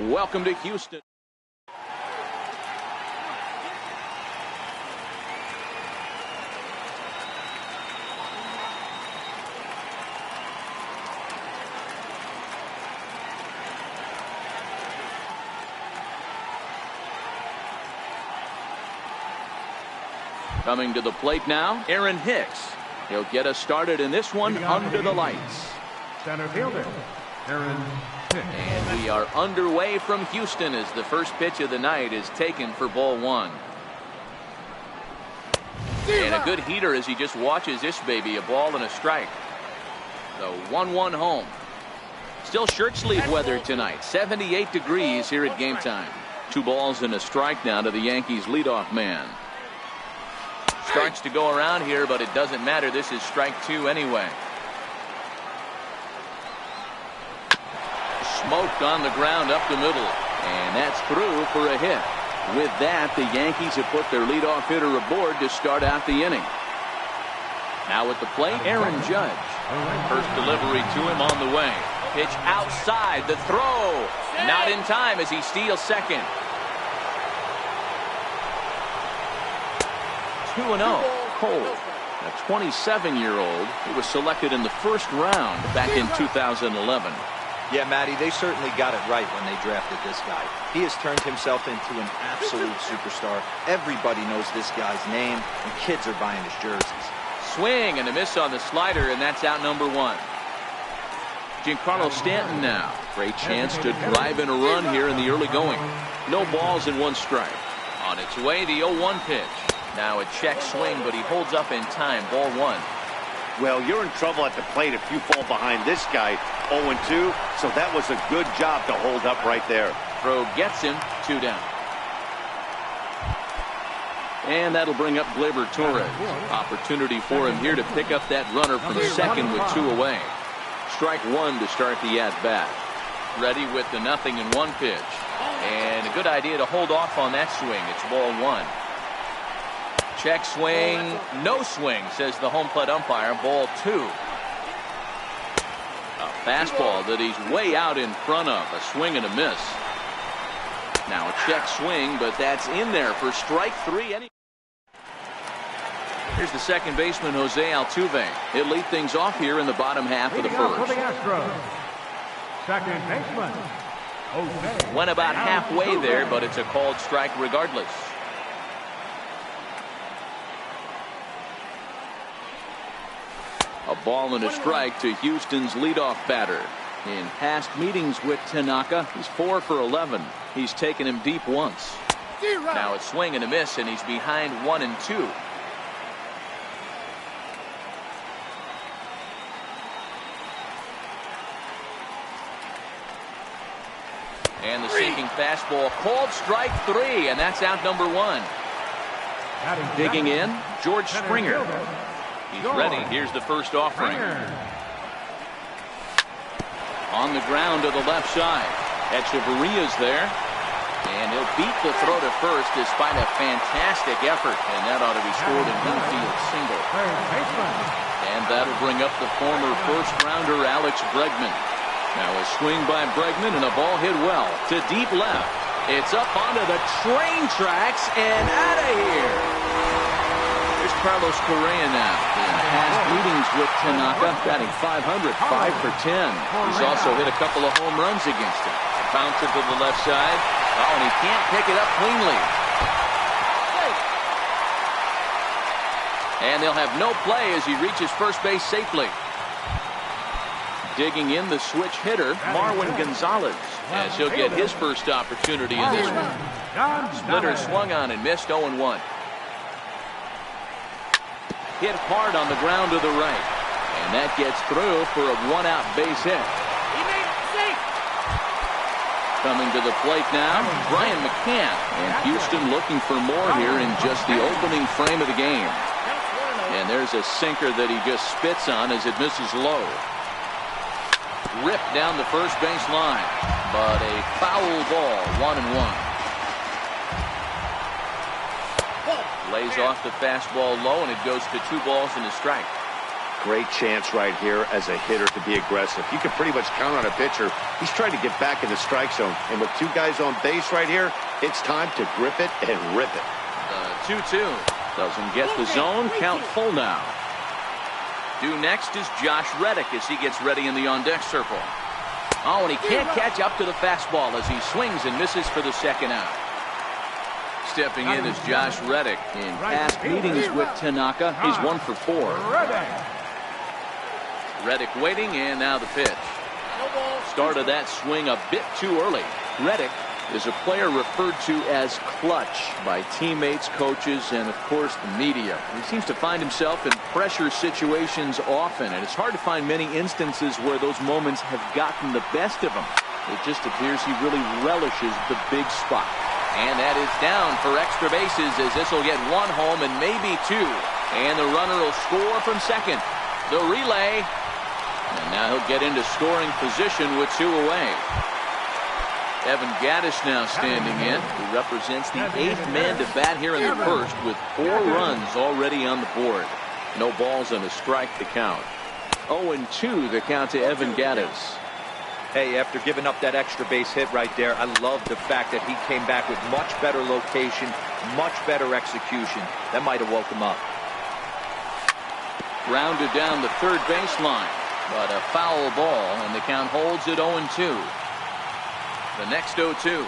Welcome to Houston. Coming to the plate now, Aaron Hicks. He'll get us started in this one under the lights. Center fielder, Aaron Hicks. And we are underway from Houston as the first pitch of the night is taken for ball one. And a good heater as he just watches this baby, a ball and a strike. The 1-1 home. Still shirt sleeve weather tonight, 78 degrees here at game time. 2 balls and a strike now to the Yankees leadoff man. Starts to go around here, but it doesn't matter. This is strike 2 anyway. Smoked on the ground up the middle, and that's through for a hit. With that, the Yankees have put their leadoff hitter aboard to start out the inning. Now at the plate, Aaron Judge. First delivery to him on the way. Pitch outside, the throw. Not in time as he steals second. 2-0. Cole, a 27-year-old who was selected in the first round back in 2011. Yeah, Matty, they certainly got it right when they drafted this guy. He has turned himself into an absolute superstar. Everybody knows this guy's name, and kids are buying his jerseys. Swing and a miss on the slider, and that's out number 1. Giancarlo Stanton now. Great chance to drive in a run here in the early going. No balls and 1 strike. On its way, the 0-1 pitch. Now a check swing, but he holds up in time. Ball 1. Well, you're in trouble at the plate if you fall behind this guy 0-2, so that was a good job to hold up right there. Throw gets him, 2 down. And that'll bring up Gleyber Torres. Opportunity for him here to pick up that runner from second with 2 away. Strike 1 to start the at-bat. Ready with the 0-1 pitch. And a good idea to hold off on that swing. It's ball 1. Check swing, no swing, says the home plate umpire. Ball 2. A fastball that he's way out in front of. A swing and a miss. Now a check swing, but that's in there for strike 3. Here's the second baseman, Jose Altuve. He'll lead things off here in the bottom half of the first. Second baseman, Jose. Went about halfway there, but it's a called strike regardless. A ball and a strike to Houston's leadoff batter. In past meetings with Tanaka, he's 4 for 11. He's taken him deep once. Now a swing and a miss, and he's behind 1-2. And the sinking fastball, called strike 3, and that's out number 1. Digging in, George Springer. He's ready. Here's the first offering. On the ground to the left side. Echeverria's there. And he'll beat the throw to first despite a fantastic effort. And that ought to be scored in infield single. And that'll bring up the former first-rounder Alex Bregman. Now a swing by Bregman and a ball hit well to deep left. It's up onto the train tracks and out of here. Here's Carlos Correa now. In past meetings with Tanaka, batting .500, 5 for 10. He's also hit a couple of home runs against him. Bouncer to the left side. Oh, and he can't pick it up cleanly. And they'll have no play as he reaches first base safely. Digging in the switch hitter, Marwin Gonzalez, as he'll get his first opportunity in this one. Splitter swung on and missed 0-1. Hit hard on the ground to the right. And that gets through for a 1-out base hit. Coming to the plate now, Brian McCann. And Houston looking for more here in just the opening frame of the game. And there's a sinker that he just spits on as it misses low. Ripped down the first base line, but a foul ball, 1-1. Lays off the fastball low, and it goes to 2 balls and a strike. Great chance right here as a hitter to be aggressive. You can pretty much count on a pitcher. He's trying to get back in the strike zone. And with two guys on base right here, it's time to grip it and rip it. 2-2. Doesn't get the zone. Count full now. Due next is Josh Reddick as he gets ready in the on-deck circle. Oh, and he can't catch up to the fastball as he swings and misses for the second out. Stepping in is Josh Reddick. In past meetings with Tanaka, he's 1 for 4. Reddick waiting, and now the pitch. Started that swing a bit too early. Reddick is a player referred to as clutch by teammates, coaches, and of course the media. He seems to find himself in pressure situations often, and it's hard to find many instances where those moments have gotten the best of him. It just appears he really relishes the big spot. And that is down for extra bases as this will get 1 home and maybe 2. And the runner will score from second. The relay. And now he'll get into scoring position with 2 away. Evan Gaddis now standing in. He represents the 8th man to bat here in the first with 4 runs already on the board. No balls and a strike to count. 0-2 the count to Evan Gaddis. Hey, after giving up that extra base hit right there, I love the fact that he came back with much better location, much better execution. That might have woke him up. Grounded down the third baseline, but a foul ball, and the count holds at 0-2. The next 0-2.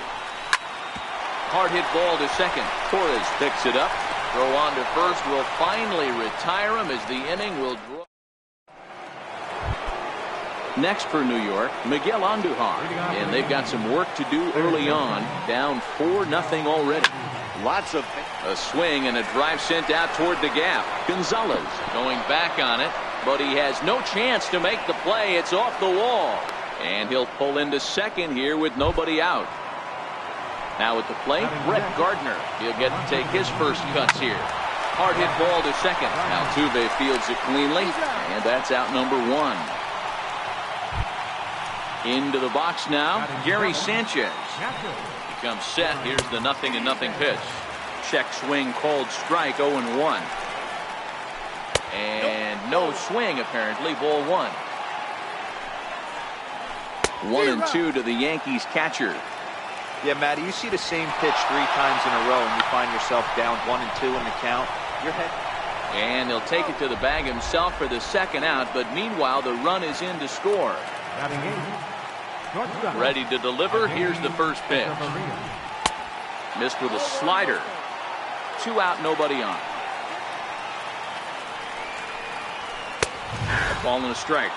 Hard hit ball to second. Torres picks it up. Throw on to first will finally retire him as the inning will draw. Next for New York, Miguel Andujar, and they've got some work to do early on. Down 4-0 already. Lots of a swing and a drive sent out toward the gap. Gonzalez going back on it, but he has no chance to make the play. It's off the wall, and he'll pull into second here with nobody out. Now at the plate, Brett Gardner. He'll get to take his first cuts here. Hard hit ball to second. Altuve fields it cleanly, and that's out number 1. Into the box now, Gary Sanchez. He comes set. Here's the 0-0 pitch. Check swing called strike, 0-1. And no swing apparently, ball 1. 1-2 to the Yankees catcher. Yeah, Matty, you see the same pitch 3 times in a row and you find yourself down 1-2 in the count. Your head. And he'll take it to the bag himself for the second out, but meanwhile the run is in to score. Ready to deliver. Here's the first pitch. Missed with a slider. 2 out, nobody on. A ball and a strike.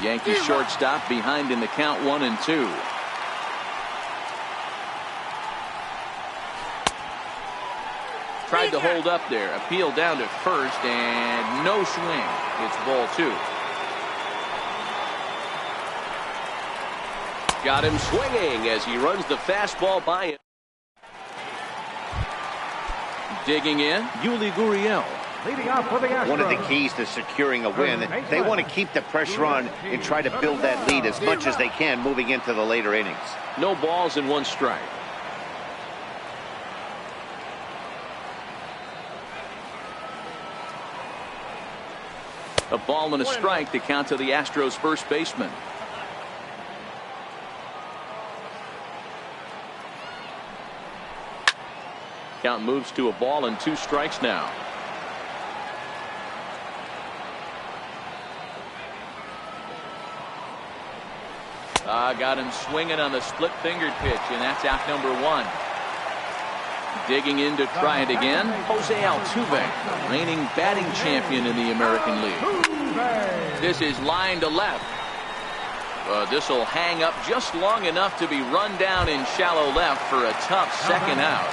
Yankees shortstop behind in the count, 1-2. Tried to hold up there. Appeal down to first and no swing. It's ball 2. Got him swinging as he runs the fastball by it. Digging in, Yuli Gurriel. Leading off for the Astros. One of the keys to securing a win. They want to keep the pressure on and try to build that lead as much as they can moving into the later innings. No balls and 1 strike. A ball and a strike to count to the Astros first baseman. Count moves to a ball and 2 strikes now. Got him swinging on the split-fingered pitch, and that's out number 1. Digging in to try it again, Jose Altuve, reigning batting champion in the American League. This is line to left. This will hang up just long enough to be run down in shallow left for a tough second out.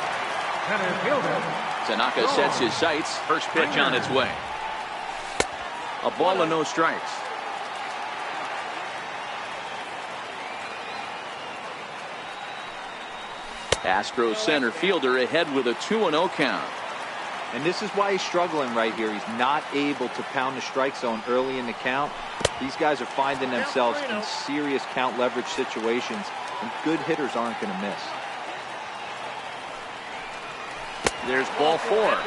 Tanaka sets his sights. First pitch on its way. A ball and no strikes. Astros center fielder ahead with a 2-0 count. And this is why he's struggling right here. He's not able to pound the strike zone early in the count. These guys are finding themselves in serious count leverage situations, and good hitters aren't going to miss. There's ball 4.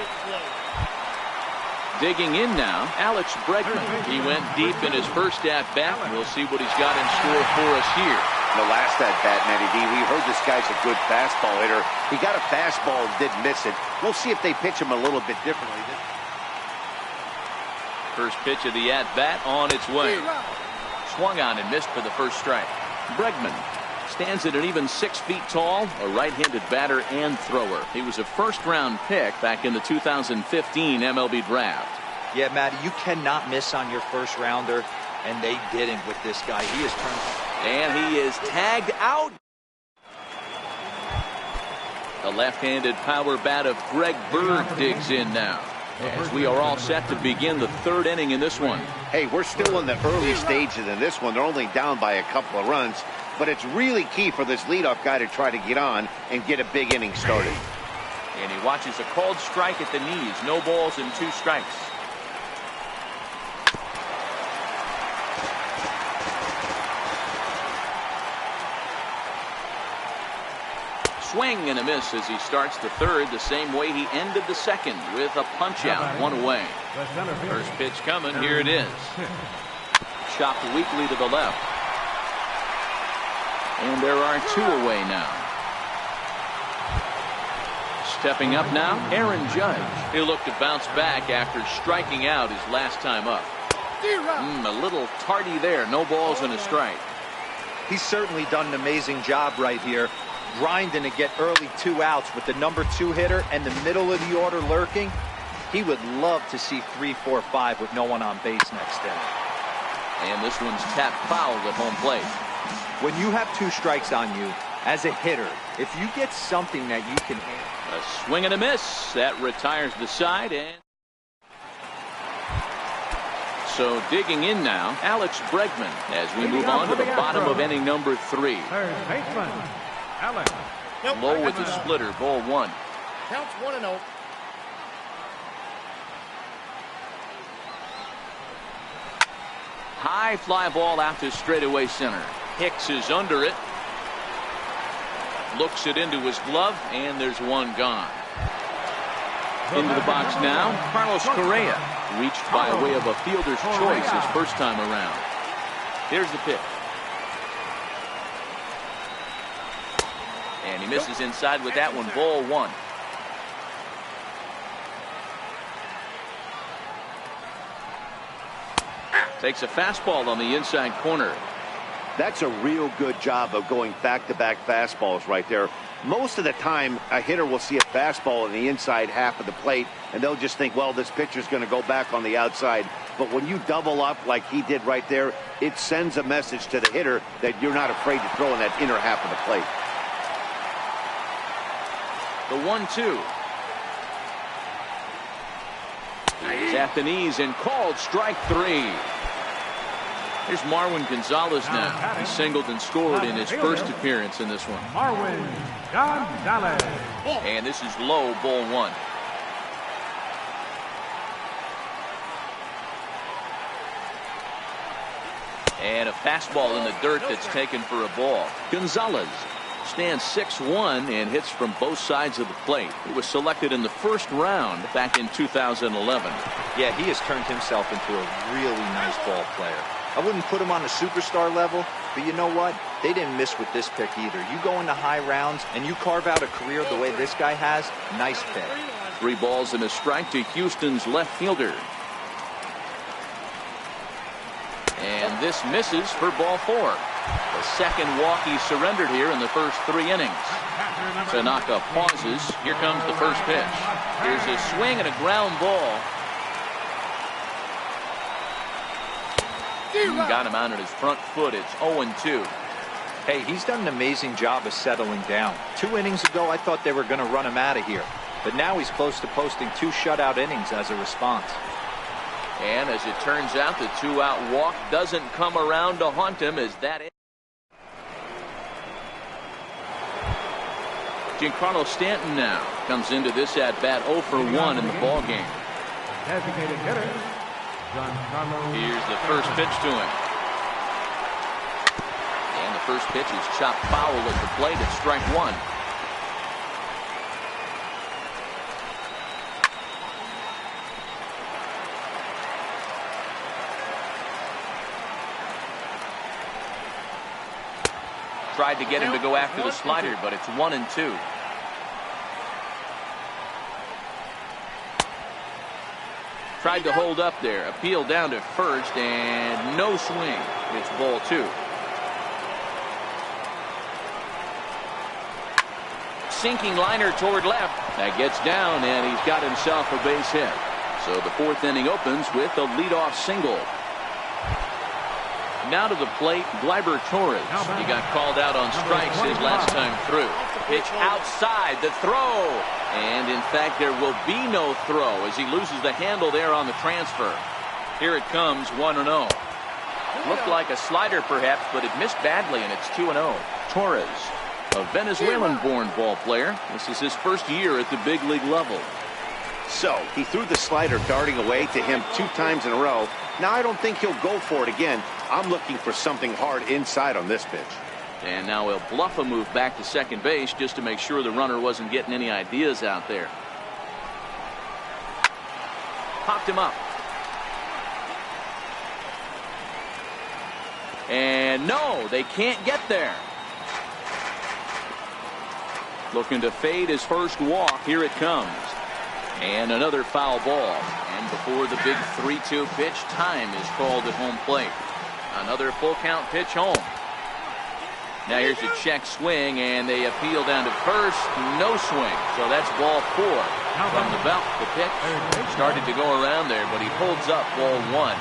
Digging in now, Alex Bregman. He went deep in his first at-bat. We'll see what he's got in store for us here. The last at-bat, Matty D, we heard this guy's a good fastball hitter. He got a fastball and didn't miss it. We'll see if they pitch him a little bit differently. First pitch of the at-bat on its way. Swung on and missed for the first strike. Bregman stands at an even 6 feet tall, a right-handed batter and thrower. He was a first-round pick back in the 2015 MLB draft. Yeah, Matty, you cannot miss on your first rounder, and they didn't with this guy. He is turned. And he is tagged out. The left-handed power bat of Greg Bird digs in now, as we are all set to begin the 3rd inning in this one. Hey, we're still in the early stages in this one. They're only down by a couple of runs, but it's really key for this leadoff guy to try to get on and get a big inning started. And he watches a called strike at the knees. No balls and 2 strikes. Swing and a miss as he starts the 3rd, the same way he ended the 2nd, with a punch out, 1 away. First pitch coming, here it is. Chopped weakly to the left. And there are 2 away now. Stepping up now, Aaron Judge. He'll look to bounce back after striking out his last time up. A little tardy there, no balls and a strike. He's certainly done an amazing job right here, grinding to get early 2 outs with the number 2 hitter and the middle of the order lurking. He would love to see 3, 4, 5 with no one on base next inning. And this one's tapped foul at home plate. When you have 2 strikes on you as a hitter, if you get something that you can handle. A swing and a miss. That retires the side. And so digging in now, Alex Bregman, as we move on to the bottom of inning number 3. Third baseman, Alex. Low with the splitter, ball 1. Counts 1-0. High fly ball out to straightaway center. Hicks is under it. Looks it into his glove, and there's 1 gone. Into the box now, Carlos Correa. Reached by way of a fielder's choice his first time around. Here's the pitch. And he misses inside with that one, ball 1. Takes a fastball on the inside corner. That's a real good job of going back-to-back fastballs right there. Most of the time, a hitter will see a fastball in the inside half of the plate, and they'll just think, well, this pitcher's going to go back on the outside. But when you double up like he did right there, it sends a message to the hitter that you're not afraid to throw in that inner half of the plate. The 1-2. He's at the knees and called strike 3. Here's Marwin Gonzalez now. He singled and scored in his first appearance in this one. Marwin Gonzalez. And this is low, ball 1. And a fastball in the dirt that's taken for a ball. Gonzalez stands 6'1" and hits from both sides of the plate. He was selected in the first round back in 2011. Yeah, he has turned himself into a really nice ball player. I wouldn't put him on a superstar level, but you know what? They didn't miss with this pick either. You go into high rounds and you carve out a career the way this guy has, nice pick. 3 balls and a strike to Houston's left fielder. And this misses for ball 4. The second walk he surrendered here in the first 3 innings. Tanaka pauses. Here comes the first pitch. Here's a swing and a ground ball. Got him out at his front foot. It's 0-2. Hey, he's done an amazing job of settling down. 2 innings ago, I thought they were going to run him out of here. But now he's close to posting 2 shutout innings as a response. And as it turns out, the 2-out walk doesn't come around to haunt him as that. Giancarlo Stanton now comes into this at-bat 0 for 1 in the ballgame. Designated hitter, Giancarlo. Here's the first pitch to him. And the first pitch is chopped foul at the plate at strike 1. Tried to get him to go after the slider, but it's 1-2. Tried to hold up there. Appeal down to first, and no swing. It's ball 2. Sinking liner toward left. That gets down, and he's got himself a base hit. So the 4th inning opens with a leadoff single. Now to the plate, Gleyber Torres. He got called out on strikes his last time through. Pitch outside, the throw. And in fact, there will be no throw as he loses the handle there on the transfer. Here it comes, 1-0. Looked like a slider perhaps, but it missed badly, and it's 2-0. Torres, a Venezuelan-born ball player. This is his first year at the big league level. So he threw the slider darting away to him 2 times in a row. Now I don't think he'll go for it again. I'm looking for something hard inside on this pitch. And now he'll bluff a move back to second base just to make sure the runner wasn't getting any ideas out there. Popped him up. And no, they can't get there. Looking to fade his first walk. Here it comes. And another foul ball. And before the big 3-2 pitch, time is called at home plate. Another full count pitch home. Now here's a check swing, and they appeal down to first. No swing. So that's ball 4 from the belt. The pitch started to go around there, but he holds up ball 1.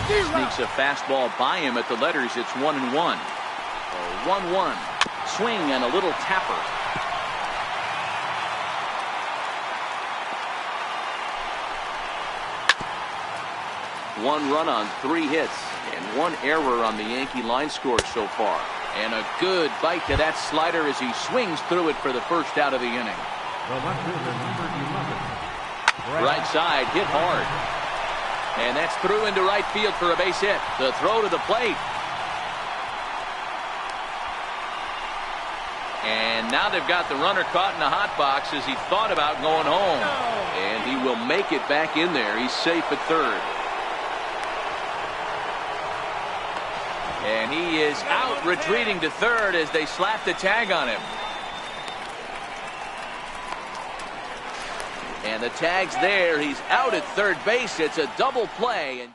Sneaks a fastball by him at the letters. It's 1-1. 1-1. Swing and a little tapper. One run on 3 hits and 1 error on the Yankee line score so far. And a good bite to that slider as he swings through it for the first out of the inning. Right side, hit hard. And that's through into right field for a base hit. The throw to the plate. And now they've got the runner caught in the hot box as he thought about going home. And he will make it back in there. He's safe at third. And he is out, retreating to third as they slap the tag on him. And the tag's there. He's out at third base. It's a double play. And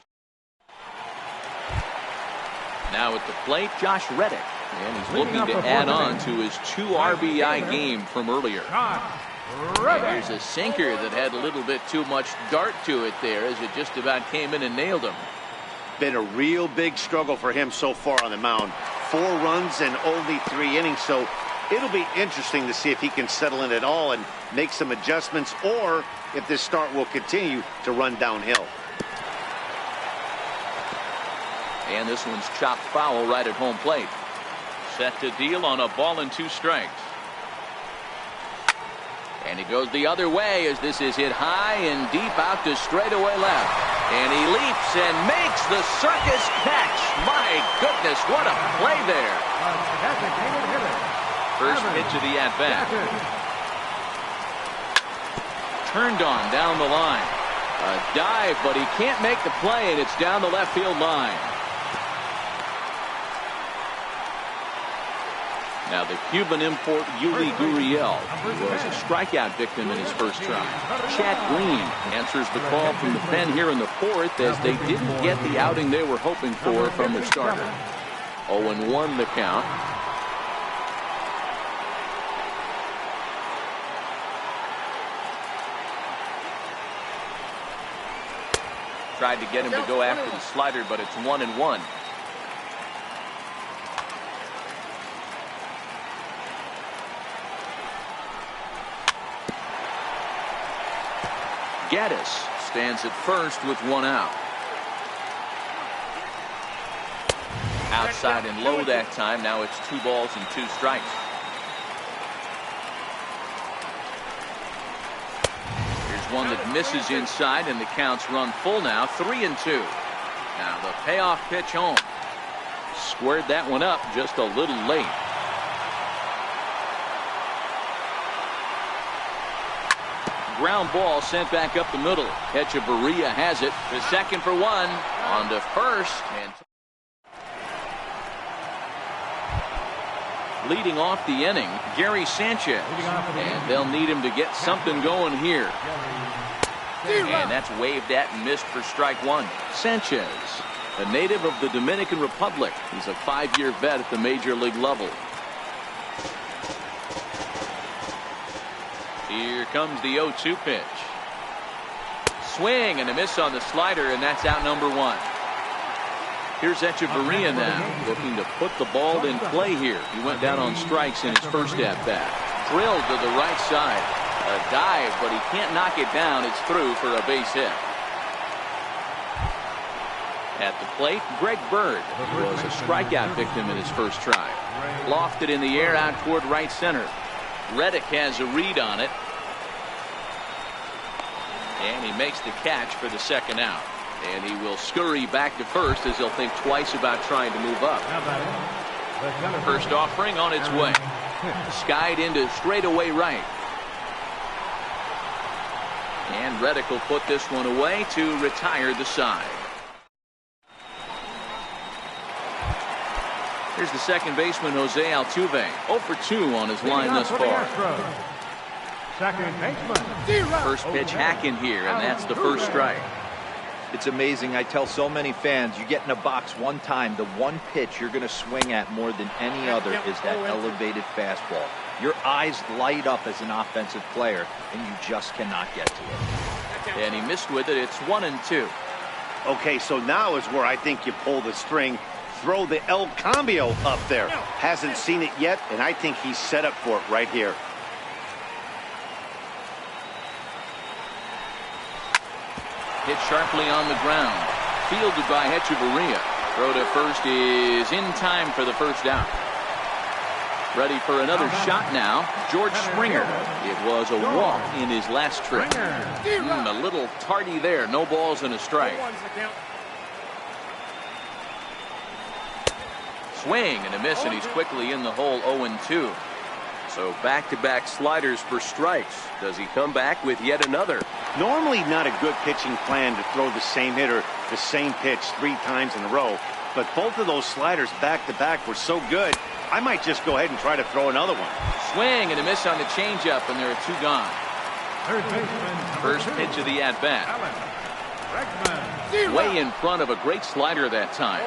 now at the plate, Josh Reddick. And he's looking to add on to his 2 RBI game from earlier. And here's a sinker that had a little bit too much dart to it there as it just about came in and nailed him. Been a real big struggle for him so far on the mound. 4 runs and only 3 innings, so it'll be interesting to see if he can settle in at all and make some adjustments, or if this start will continue to run downhill. And this one's chopped foul right at home plate. Set to deal on a ball and 2 strikes. And he goes the other way as this is hit high and deep out to straightaway left. And he leaps and makes the circus catch. My goodness, what a play there. First pitch of the at-bat. Turned on down the line. A dive, but he can't make the play, and it's down the left field line. Now the Cuban import Yuli Gurriel was a strikeout victim in his first try. Chad Green answers the call from the pen here in the 4th as they didn't get the outing they were hoping for from the starter. 0-1 the count. Tried to get him to go after the slider, but it's 1-1. Gaddis stands at first with 1 out. Outside and low that time. Now it's 2 balls and 2 strikes. Here's one that misses inside, and the counts run full now. 3-2. Now the payoff pitch home. Squared that one up just a little late. Ground ball sent back up the middle. Echeverria has it. To second for 1. On to first. And Leading off the inning, Gary Sanchez. And they'll need him to get something going here. And that's waved at and missed for strike one. Sanchez, a native of the Dominican Republic. He's a 5-year vet at the major league level. Here comes the 0-2 pitch. Swing and a miss on the slider, and that's out number one. Here's Echeverria now, looking to put the ball in play here. He went down on strikes in his first at-bat. Drilled to the right side. A dive, but he can't knock it down. It's through for a base hit. At the plate, Greg Bird, who was a strikeout victim in his first try. Lofted in the air out toward right center. Reddick has a read on it. And he makes the catch for the second out. And he will scurry back to first as he'll think twice about trying to move up. First offering on its way. Skied into straightaway right. And Reddick will put this one away to retire the side. Here's the second baseman, Jose Altuve. 0 for 2 on his line thus far. Second baseman. First pitch hacking here, and that's the first strike. It's amazing. I tell so many fans, you get in a box one time, the one pitch you're going to swing at more than any other is that elevated fastball. Your eyes light up as an offensive player, and you just cannot get to it. And he missed with it. It's 1-2. Okay, so now is where I think you pull the string. Throw the El Cambio up there. Hasn't seen it yet, and I think he's set up for it right here. Hit sharply on the ground. Fielded by Echeverria. Throw to first is in time for the first out. Ready for another shot now. George Springer. It was a walk in his last trip. A little tardy there. No balls and a strike. Swing and a miss, and he's quickly in the hole. 0-2. So back-to-back sliders for strikes. Does he come back with yet another? Normally not a good pitching plan to throw the same hitter the same pitch 3 times in a row, but both of those sliders back-to-back were so good, I might just go ahead and try to throw another one. Swing and a miss on the changeup, and there are 2 gone. Third baseman. First pitch of the at-bat. Bregman. Way in front of a great slider that time.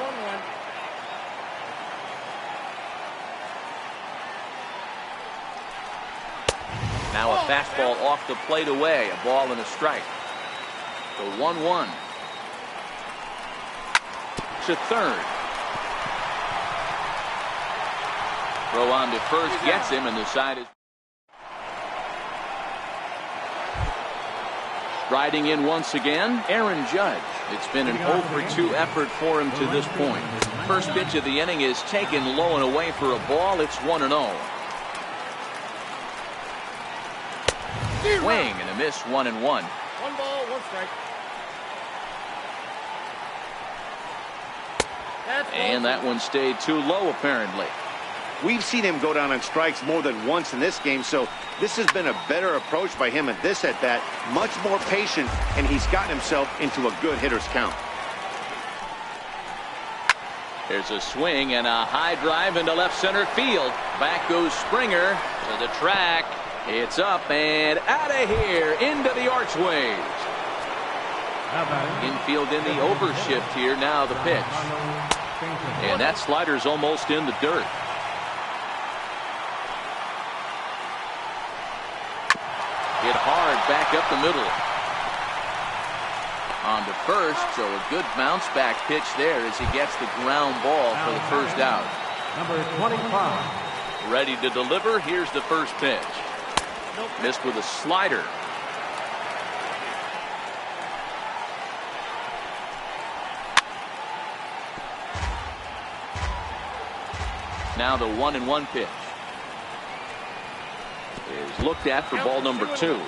Now a fastball off the plate away. A ball and a strike. The 1-1. To third. Throw on to first. Gets him, and the side is. Riding in once again, Aaron Judge. It's been an 0 for 2 effort for him to this point. First pitch of the inning is taken low and away for a ball. It's 1-0. Swing and a miss. 1-1. 1 ball, 1 strike. And that one stayed too low, apparently. We've seen him go down on strikes more than once in this game, so this has been a better approach by him at this at-bat. Much more patient, and he's gotten himself into a good hitter's count. There's a swing and a high drive into left center field. Back goes Springer to the track. It's up and out of here into the archways. Infield in the overshift here. Now the pitch. And that slider's almost in the dirt. Hit hard back up the middle. On to first, so a good bounce back pitch there as he gets the ground ball for the first out. Number 25. Ready to deliver. Here's the first pitch. Missed with a slider. Now the 1-1 pitch is looked at for ball number 2.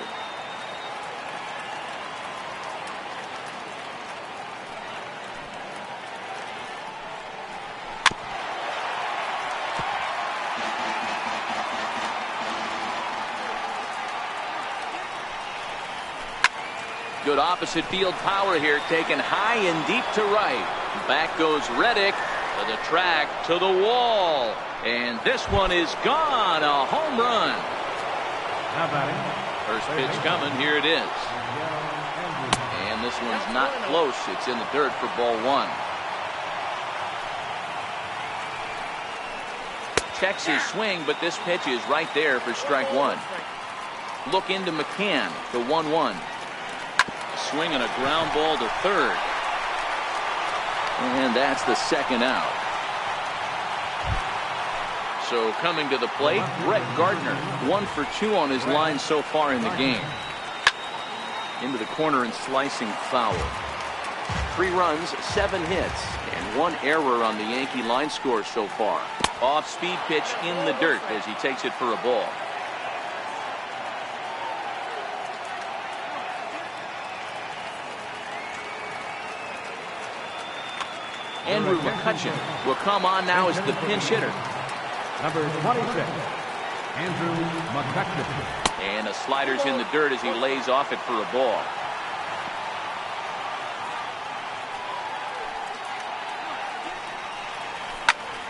Good opposite field power here, taken high and deep to right. Back goes Reddick, To the track, to the wall. And this one is gone. A home run. Now batting. First pitch coming. Here it is. And this one's not close. It's in the dirt for ball one. Checks his swing, but this pitch is right there for strike one. Look into McCann, the 1-1. Swing and a ground ball to third. And that's the second out. So coming to the plate, Brett Gardner, 1 for 2 on his line so far in the game. Into the corner and slicing foul. 3 runs, 7 hits, and 1 error on the Yankee line score so far. Off-speed pitch in the dirt as he takes it for a ball. Andrew McCutcheon will come on now as the pinch hitter. Number 26, Andrew McCutcheon. And a slider's in the dirt as he lays off it for a ball.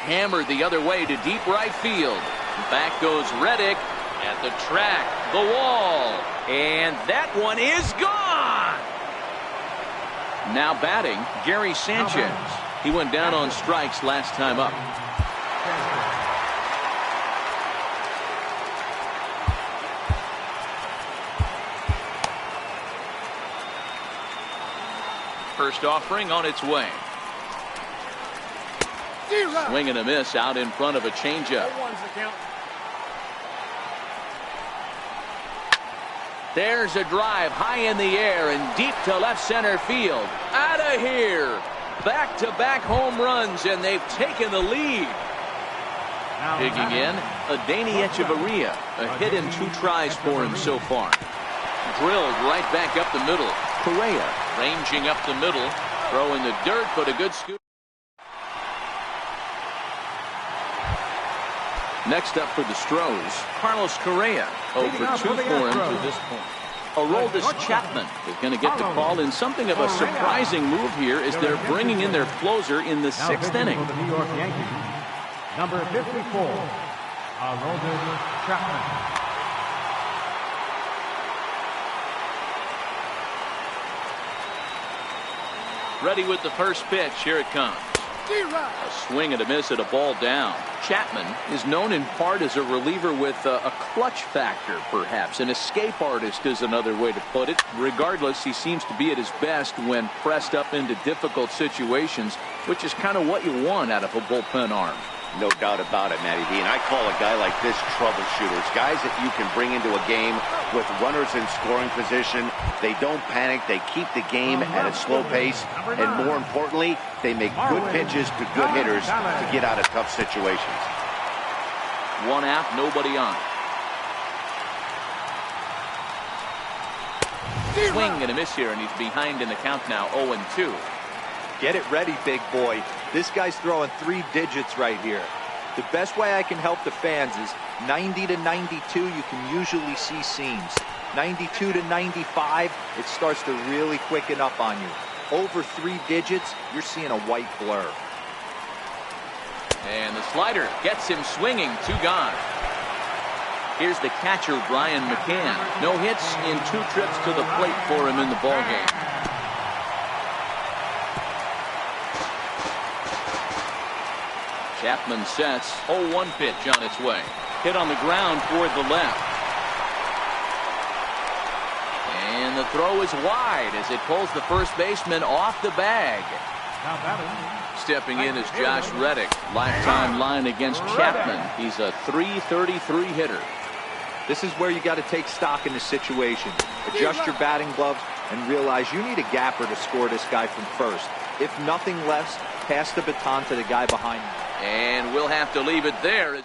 Hammered the other way to deep right field. Back goes Reddick at the track, the wall, and that one is gone. Now batting, Gary Sanchez. He went down on strikes last time up. First offering on its way. Swing and a miss out in front of a changeup. There's a drive high in the air and deep to left center field. Out of here. Back-to-back home runs, and they've taken the lead. Digging in, Adeiny Echeverria. A hit in 2 tries for him so far. Drilled right back up the middle. Correa ranging up the middle. Throw in the dirt, but a good scoop. Next up for the Stros, Carlos Correa. 0 for 2 for him to this point. Aroldis Chapman is going to get the call in something of a surprising move here as they're bringing in their closer in the 6th inning. The New York Yankees, number 54, Aroldis Chapman. Ready with the first pitch. Here it comes. A swing and a miss at a ball down. Chapman is known in part as a reliever with a clutch factor, perhaps. An escape artist is another way to put it. Regardless, he seems to be at his best when pressed up into difficult situations, which is kind of what you want out of a bullpen arm. No doubt about it, Matty D. And I call a guy like this troubleshooters. Guys that you can bring into a game with runners in scoring position. They don't panic. They keep the game at a slow pace. And more importantly, they make good pitches to good hitters to get out of tough situations. 1 out, nobody on. Swing and a miss here, and he's behind in the count now, 0-2. Get it ready, big boy. This guy's throwing 3 digits right here. The best way I can help the fans is 90 to 92, you can usually see seams. 92 to 95, it starts to really quicken up on you. Over 3 digits, you're seeing a white blur. And the slider gets him swinging. 2 gone. Here's the catcher, Brian McCann. No hits in 2 trips to the plate for him in the ballgame. Chapman sets. 0-1 pitch on its way. Hit on the ground toward the left. And the throw is wide as it pulls the first baseman off the bag. Stepping in is Josh Reddick. Lifetime line against Chapman. He's a .333 hitter. This is where you got to take stock in the situation. Adjust your batting gloves and realize you need a gapper to score this guy from first. If nothing less, pass the baton to the guy behind you. And we'll have to leave it there.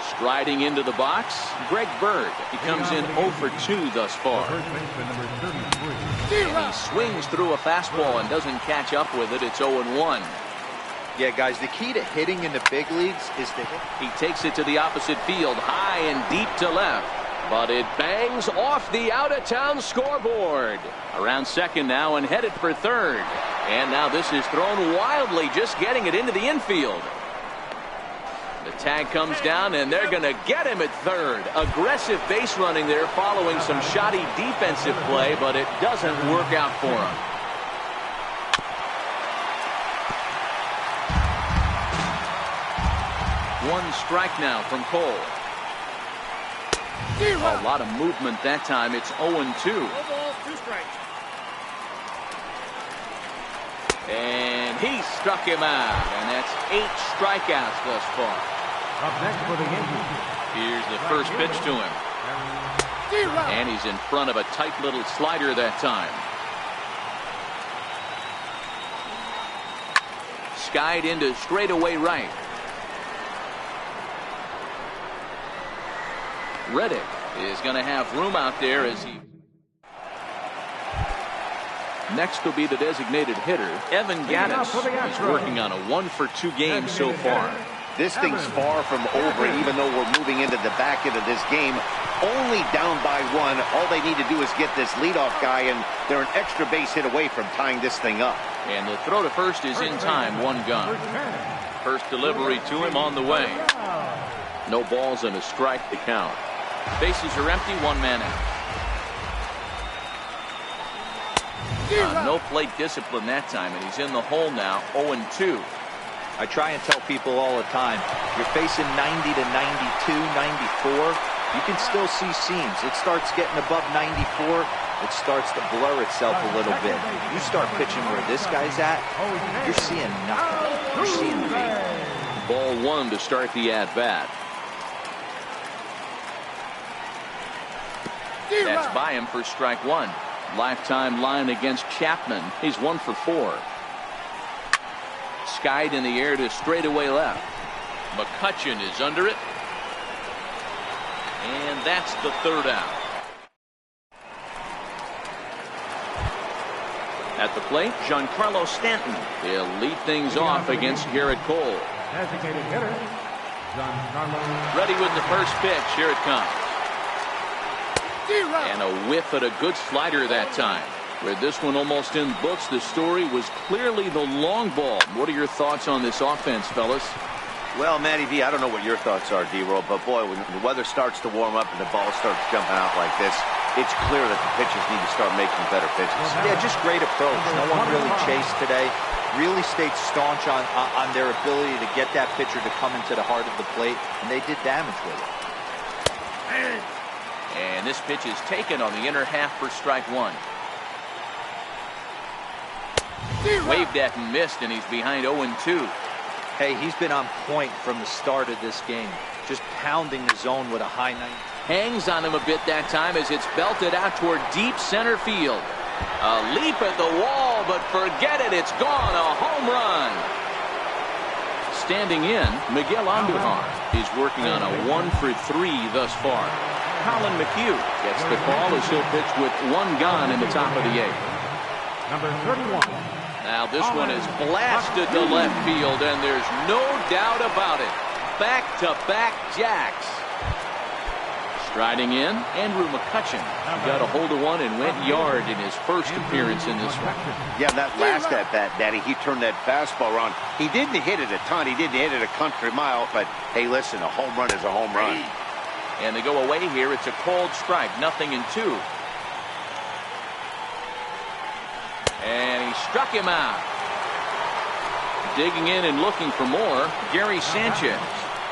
Striding into the box, Greg Bird. He comes in 0 for 2 thus far. And he swings through a fastball and doesn't catch up with it. It's 0-1. Yeah, guys, the key to hitting in the big leagues is to hit. He takes it to the opposite field, high and deep to left. But it bangs off the out-of-town scoreboard. Around second now and headed for third. And now this is thrown wildly, just getting it into the infield. The tag comes down, and they're going to get him at third. Aggressive base running there following some shoddy defensive play, but it doesn't work out for him. One strike now from Cole. A lot of movement that time. It's 0-2. No balls, 2 strikes. And he struck him out. And that's 8 strikeouts thus far. Up next for the Yankees. Here's the first pitch to him. And he's in front of a tight little slider that time. Skied into straightaway right. Reddick is going to have room out there as he... Next will be the designated hitter, Evan Gattis. He's working on a 1-for-2 game so far. This thing's far from over, even though we're moving into the back end of this game. Only down by 1. All they need to do is get this leadoff guy, and they're an extra base hit away from tying this thing up. And the throw to first is in time, 1 gun. First delivery to him on the way. No balls and a strike to count. Bases are empty, 1 man out. No plate discipline that time, and he's in the hole now, 0-2. I try and tell people all the time, you're facing 90 to 92, 94. You can still see seams. It starts getting above 94. It starts to blur itself a little bit. You start pitching where this guy's at, you're seeing nothing. You're seeing fade. Ball 1 to start the at-bat. That's by him for strike 1. Lifetime line against Chapman. He's 1 for 4. Skied in the air to straightaway left. McCutchen is under it. And that's the 3rd out. At the plate, Giancarlo Stanton. He'll lead things off against Garrett Cole. Designated hitter, Giancarlo. Ready with the first pitch. Here it comes. And a whiff at a good slider that time. With this one almost in books, the story was clearly the long ball. What are your thoughts on this offense, fellas? Well, Matty V, I don't know what your thoughts are, D-Roll, but boy, when the weather starts to warm up and the ball starts jumping out like this, it's clear that the pitchers need to start making better pitches. Yeah, just great approach. No one really chased today. Really stayed staunch on their ability to get that pitcher to come into the heart of the plate, and they did damage with it. And this pitch is taken on the inner half for strike 1. Waved at and missed, and he's behind 0-2. Hey, he's been on point from the start of this game. Just pounding the zone with a high 90. Hangs on him a bit that time as it's belted out toward deep center field. A leap at the wall, but forget it. It's gone. A home run. Standing in, Miguel Andujar. He's working on a 1-for-3 thus far. Colin McHugh gets the call as he'll pitch with 1 gone in the top of the 8th. Number 31. Now this one is blasted to left field, and there's no doubt about it. Back-to-back jacks. Striding in, Andrew McCutchen. He got a hold of one and went yard in his first appearance in this one. Yeah, that last at-bat, Daddy, he turned that fastball around. He didn't hit it a ton. He didn't hit it a country mile, but hey, listen, a home run is a home run. And they go away here. It's a cold strike, 0-2. And he struck him out. Digging in and looking for more, Gary Sanchez.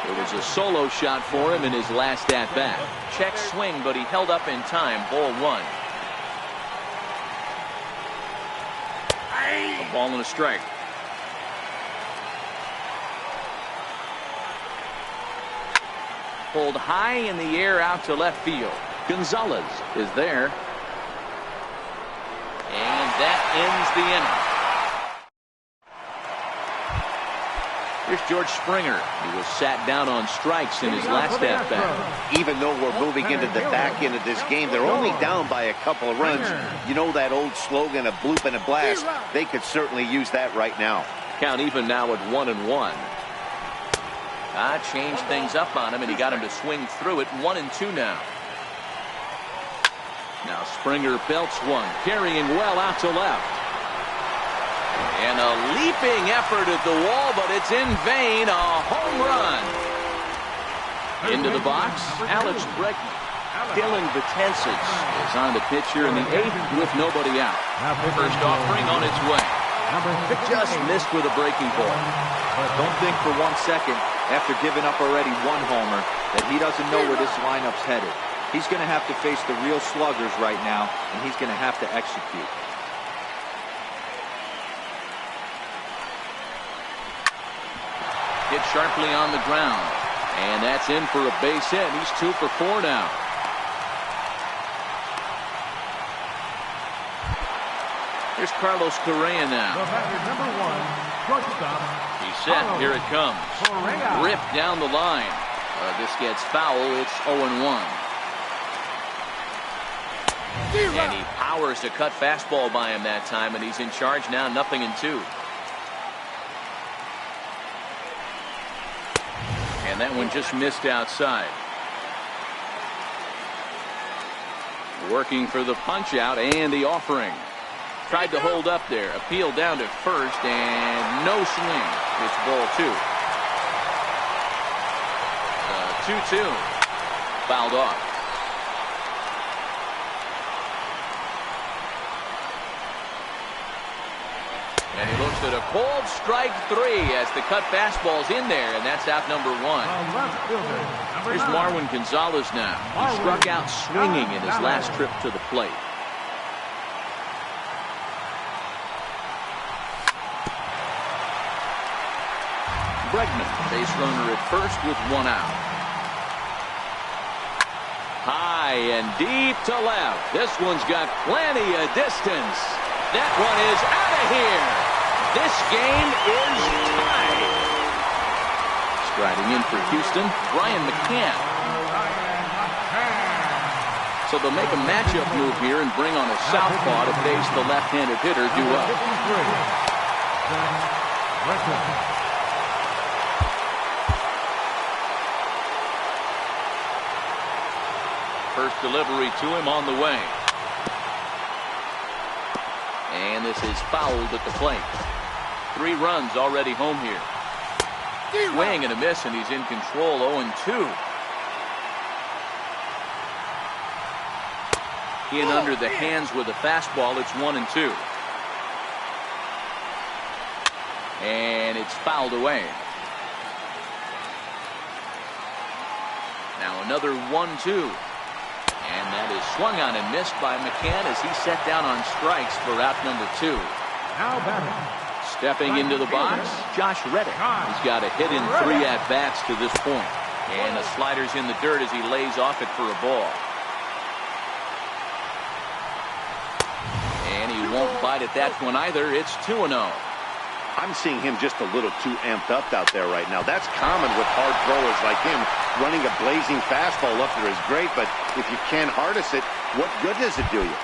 It was a solo shot for him in his last at-bat. Check swing, but he held up in time. Ball 1. A ball and a strike. Pulled high in the air out to left field. Gonzalez is there. And that ends the inning. Here's George Springer. He was sat down on strikes in his last at-bat. Even though we're moving into the back end of this game, they're only down by a couple of runs. You know that old slogan, a bloop and a blast? They could certainly use that right now. Count even now at 1-1. Changed things up on him, and he got him to swing through it. 1-2 now. Now Springer belts one, carrying well out to left. And a leaping effort at the wall, but it's in vain. A home run. Into the box, Alex Bregman. Dylan Betances is on the pitch here in the 8th with nobody out. First offering on its way. Just missed with a breaking ball. Don't think for 1 second, after giving up already 1 homer, that he doesn't know where this lineup's headed. He's going to have to face the real sluggers right now, and he's going to have to execute. Hit sharply on the ground. And that's in for a base hit. He's 2 for 4 now. Here's Carlos Correa now. Number 1, shortstop. He's set. Here it comes. Ripped down the line. This gets foul. It's 0-1. And he powers a cut fastball by him that time, and he's in charge now, 0-2. And that one just missed outside. Working for the punch out and the offering. Tried to hold up there. Appeal down to first and no swing. It's ball 2. 2-2. Fouled off. And he looks at a cold strike 3 as the cut fastball's in there, and that's out number 1. Here's Marwin Gonzalez now. He struck out swinging in his last trip to the plate. Bregman, base runner at first with 1 out. High and deep to left. This one's got plenty of distance. That one is out of here. This game is tied. Striding in for Houston, Brian McCann. So they'll make a matchup move here and bring on a southpaw to face the left-handed hitter due up. First delivery to him on the way. And this is fouled at the plate. 3 runs already home here. Swing and a miss, and he's in control. 0-2. In under the hands with a fastball. It's 1-2. And it's fouled away. Now another 1-2. And that is swung on and missed by McCann as he set down on strikes for out number 2. Now batting. Stepping into the box, Josh Reddick. He's got a hit in 3 at-bats to this point. And the slider's in the dirt as he lays off it for a ball. And he won't bite at that one either. It's 2-0. I'm seeing him just a little too amped up out there right now. That's common with hard throwers like him. Running a blazing fastball up there is great, but if you can't harness it, what good does it do you?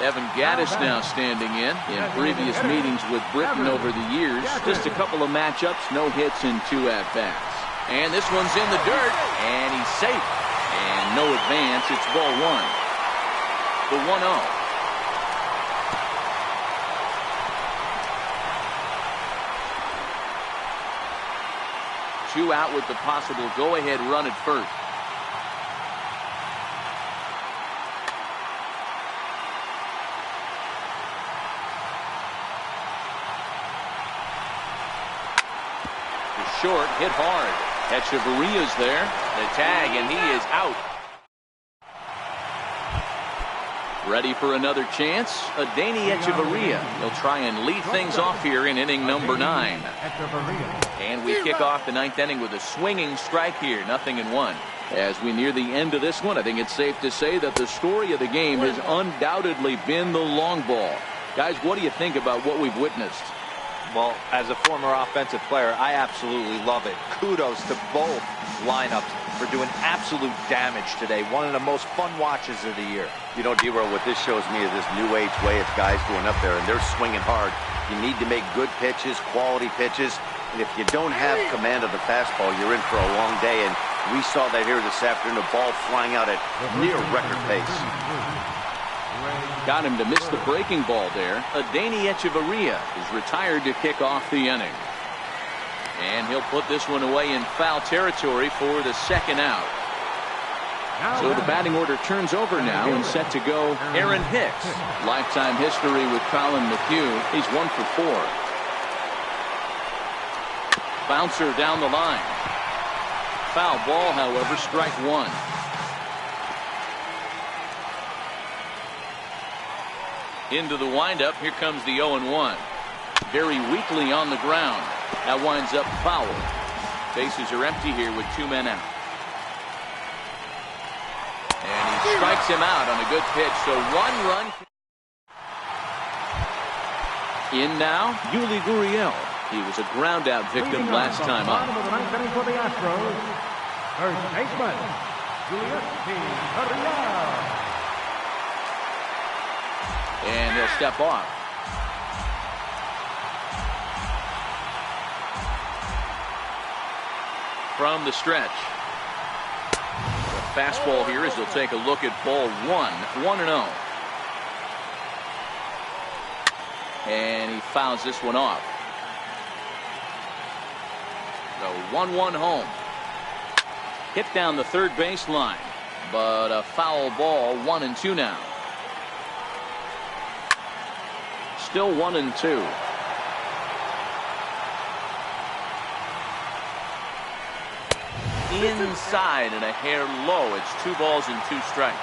Evan Gattis now standing in previous meetings with Britton over the years. Just a couple of matchups, no hits in 2 at-bats. And this one's in the dirt, and he's safe. And no advance, it's ball 1. The 1-0. 2 out with the possible go-ahead run at first. The short hit hard. Echeverria's there. The tag, and he is out. Ready for another chance? Adeiny Echeverria. He'll try and lead things off here in inning number 9. And we kick off the 9th inning with a swinging strike here, 0-1. As we near the end of this one, I think it's safe to say that the story of the game has undoubtedly been the long ball. Guys, what do you think about what we've witnessed? Well, as a former offensive player, I absolutely love it. Kudos to both lineups for doing absolute damage today. One of the most fun watches of the year. You know, D-Roll, what this shows me is this new age way of guys going up there, and they're swinging hard. You need to make good pitches, quality pitches. And if you don't have command of the fastball, you're in for a long day. And We saw that here this afternoon, the ball flying out at near record pace. Got him to miss the breaking ball there. Adeiny Echeverria is retired to kick off the inning. And he'll put this one away in foul territory for the second out. So the batting order turns over now and set to go Aaron Hicks. Lifetime history with Colin McHugh. He's 1 for 4. Bouncer down the line. Foul ball, however, strike one. Into the windup. Here comes the 0-1. Very weakly on the ground. That winds up foul. Bases are empty here with 2 men out. And he strikes him out on a good pitch. So 1 run. In now, Yuli Gurriel. He was a ground out victim last time up. For the Astros, first baseman, Yuli Gurriel. And he'll step off. From the stretch. The fastball here as he'll take a look at ball 1-0. And he fouls this one off. The 1-1 home. Hit down the third baseline, but a foul ball. 1-2 now. Still 1-2. Inside and a hair low. It's 2 balls and 2 strikes.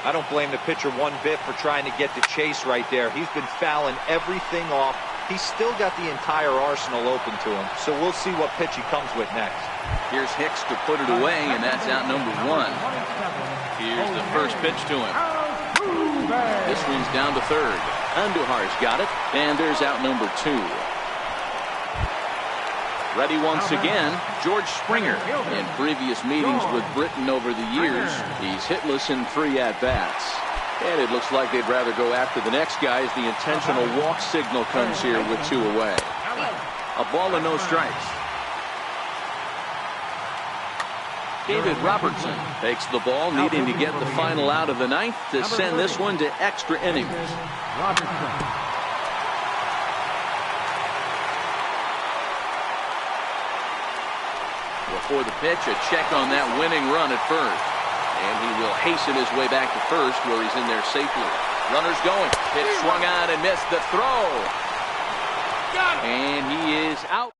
I don't blame the pitcher one bit for trying to get the chase right there. He's been fouling everything off. He's still got the entire arsenal open to him. So we'll see what pitch he comes with next. Here's Hicks to put it away, and that's out number 1. Here's the first pitch to him. This one's down to third. Andujar's got it, and there's out number 2. Ready once again, George Springer. In previous meetings with Britain over the years, he's hitless in 3 at-bats. And it looks like they'd rather go after the next guy as the intentional walk signal comes here with 2 away. A ball and no strikes. David Robertson takes the ball, needing to get the final out of the 9th to send this one to extra innings. Before the pitch, a check on that winning run at first. And he will hasten his way back to first, where he's in there safely. Runners going. Pitch swung on and missed the throw. And he is out.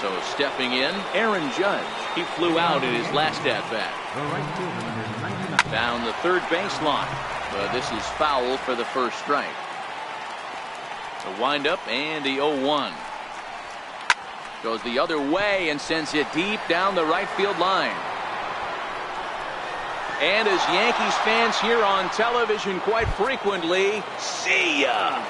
So stepping in, Aaron Judge. He flew out in his last at-bat. Down the third baseline. But this is foul for the first strike. The windup and the 0-1. Goes the other way and sends it deep down the right field line. And as Yankees fans hear on television quite frequently, see ya!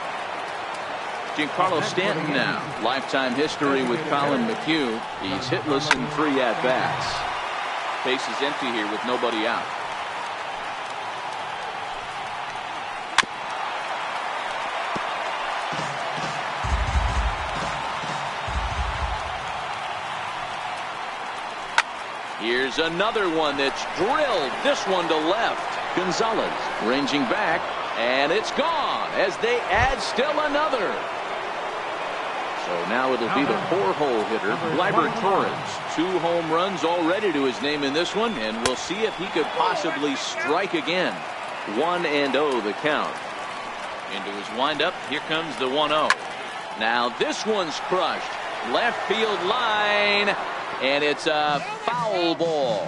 Giancarlo Stanton now. Lifetime history with Colin McHugh. He's hitless in 3 at-bats. Base is empty here with nobody out. Here's another one that's drilled. This one to left. Gonzalez ranging back, and it's gone as they add still another. So now it'll be the 4-hole hitter, Gleyber Torres. 2 home runs already to his name in this one, and we'll see if he could possibly strike again. 1-0 the count. Into his windup, here comes the 1-0. Now this one's crushed. Left field line, and it's a foul ball.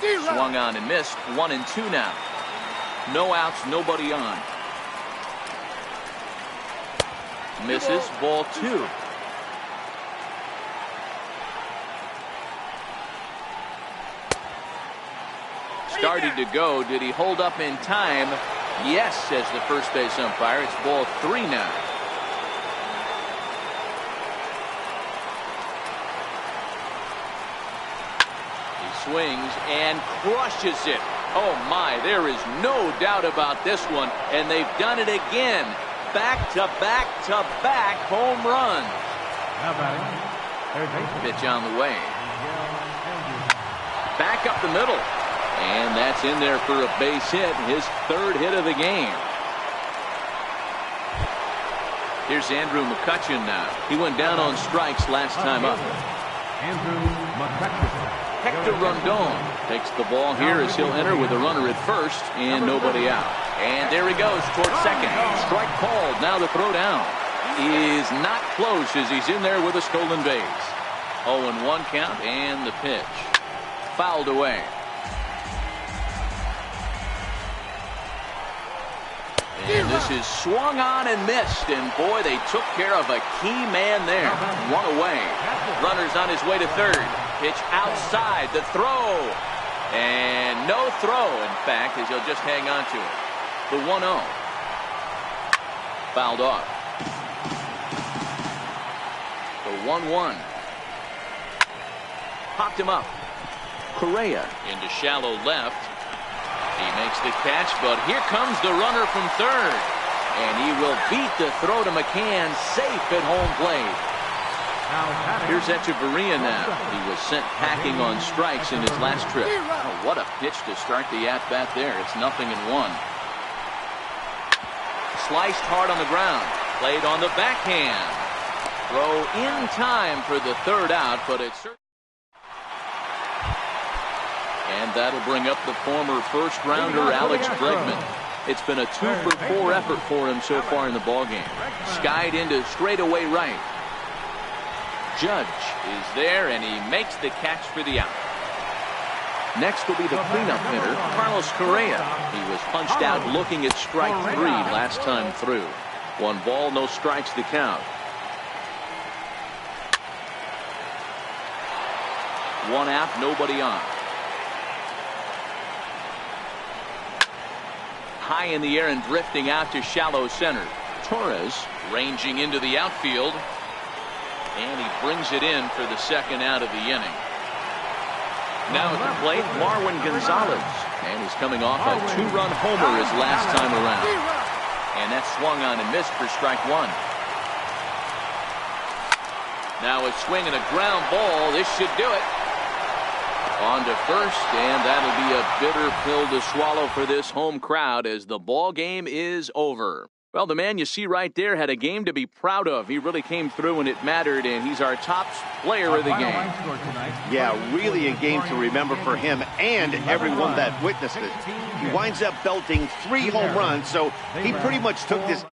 Swung on and missed. 1-2 now. No outs, nobody on. Misses, ball 2. Started to go. Did he hold up in time? Yes, says the first base umpire. It's ball 3 now. He swings and crushes it. Oh my, there is no doubt about this one, and they've done it again. back-to-back-to-back home runs. Now batting, third baseman. Pitch on the way. Back up the middle. And that's in there for a base hit. His third hit of the game. Here's Andrew McCutchen now. He went down on strikes last time up. Andrew McCutchen. Hector Rondon takes the ball here as he'll enter with a runner at first and nobody out. And there he goes towards second. Strike called. Now the throw down is not close as he's in there with a stolen base. 0-1 count and the pitch. Fouled away. And this is swung on and missed. And boy, they took care of a key man there. One away. Runner's on his way to third. Pitch outside. The throw. And no throw, in fact, as he'll just hang on to it. The 1-0. Fouled off. The 1-1. Popped him up. Correa into shallow left. He makes the catch, but here comes the runner from third. And he will beat the throw to McCann, safe at home plate. Here's Echeverria now. He was sent packing on strikes in his last trip. Oh, what a pitch to start the at-bat there. It's 0-1. Sliced hard on the ground. Played on the backhand. Throw in time for the third out, but it's certainly... And that'll bring up the former first-rounder Alex Bregman. It's been a 2-for-4 effort for him so far in the ballgame. Skied into straightaway right. Judge is there, and he makes the catch for the out. Next will be the cleanup hitter, Carlos Correa. He was punched out looking at strike 3 last time through. 1 ball, no strikes to count. 1 out, nobody on. High in the air and drifting out to shallow center. Torres ranging into the outfield. And he brings it in for the second out of the inning. Now at the plate, Marwin Gonzalez. And he's coming off a 2-run homer his last time around. And that swung on and missed for strike 1. Now a swing and a ground ball. This should do it. On to first, and that'll be a bitter pill to swallow for this home crowd as the ball game is over. Well, the man you see right there had a game to be proud of. He really came through when it mattered, and he's our top player of the game. Yeah, really a game to remember for him and everyone that witnessed it. He winds up belting 3 home runs, so he pretty much took this